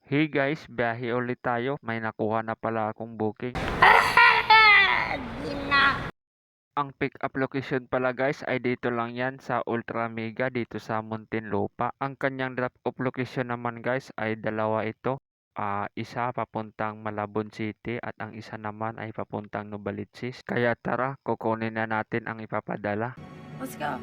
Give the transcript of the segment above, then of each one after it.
Hey guys, biyahe ulit tayo. May nakuha na pala akong booking. Ang pick-up location pala guys ay dito lang yan sa Ultra Mega dito sa Muntinlupa. Ang kanyang drop-off location naman guys ay dalawa ito. Isa papuntang Malabon City at ang isa naman ay papuntang Novaliches. Kaya tara, kukunin na natin ang ipapadala. Let's go.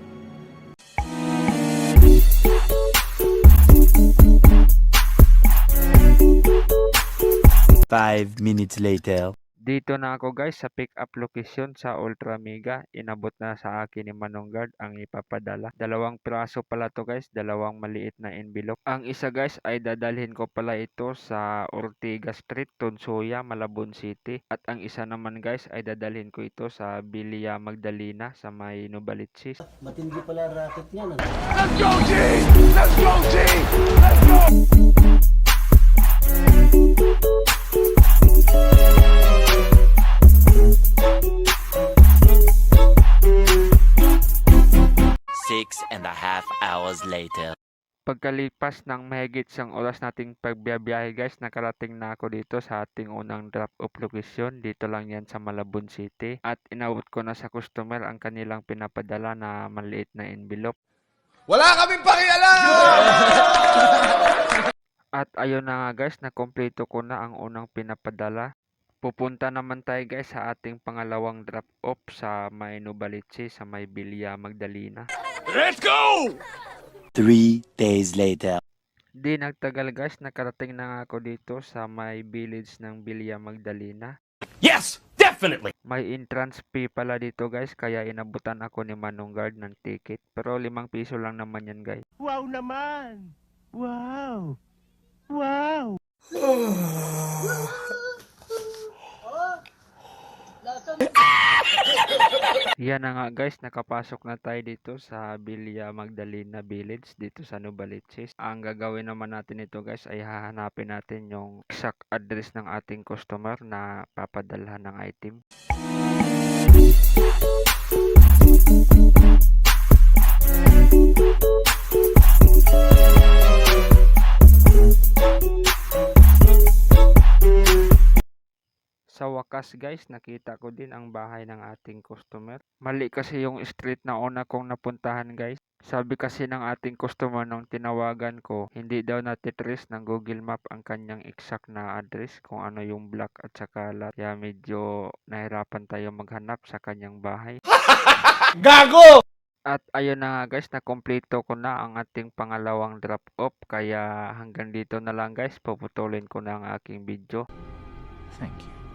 5 minutes later. Dito na ako guys sa pick-up location sa Ultra Mega. Inabot na sa akin ni Manong Guard ang ipapadala. Dalawang piraso pala to guys, dalawang maliit na envelope. Ang isa guys ay dadalhin ko pala ito sa Ortigas Street, Tunsuya, Malabon City. At ang isa naman guys ay dadalhin ko ito sa Villa Magdalena sa may Novaliches. Matindi pala racket niya. Let's go, G! Let's go, G! Let's go! 6.5 hours later. Pagkalipas ng mahigit isang oras nating pagbiyahe guys, nakarating na ako dito sa ating unang drop-off location. Dito lang yan sa Malabon City. At inabot ko na sa customer ang kanilang pinapadala na maliit na envelope. Wala kaming pakialam! At ayun na nga guys, nakompleto ko na ang unang pinapadala. Pupunta naman tayo guys sa ating pangalawang drop-off sa may Novaliches sa may Villa Magdalena. Let's go! 3 days later. Di nagtagal guys, nakarating na nga ako dito sa may village ng Villa Magdalena. Yes! Definitely! May entrance fee pala dito guys, kaya inabutan ako ni Manong Guard ng ticket. Pero 5 piso lang naman yan guys. Wow naman! Wow! Wow! Yan na nga guys, nakapasok na tayo dito sa Villa Magdalena Village dito sa Novaliches. Ang gagawin naman natin ito guys ay hahanapin natin yung exact address ng ating customer na papadalhan ng item. Sa wakas guys, nakita ko din ang bahay ng ating customer. Mali kasi yung street na una kong napuntahan guys. Sabi kasi ng ating customer nung tinawagan ko, hindi daw natitrace ng Google Map ang kanyang exact na address kung ano yung block at saka lot. Kaya medyo nahirapan tayo maghanap sa kanyang bahay. Gago! At ayun na nga guys, nakompleto ko na ang ating pangalawang drop-off. Kaya hanggang dito na lang guys, puputulin ko na ang aking video. Thank you.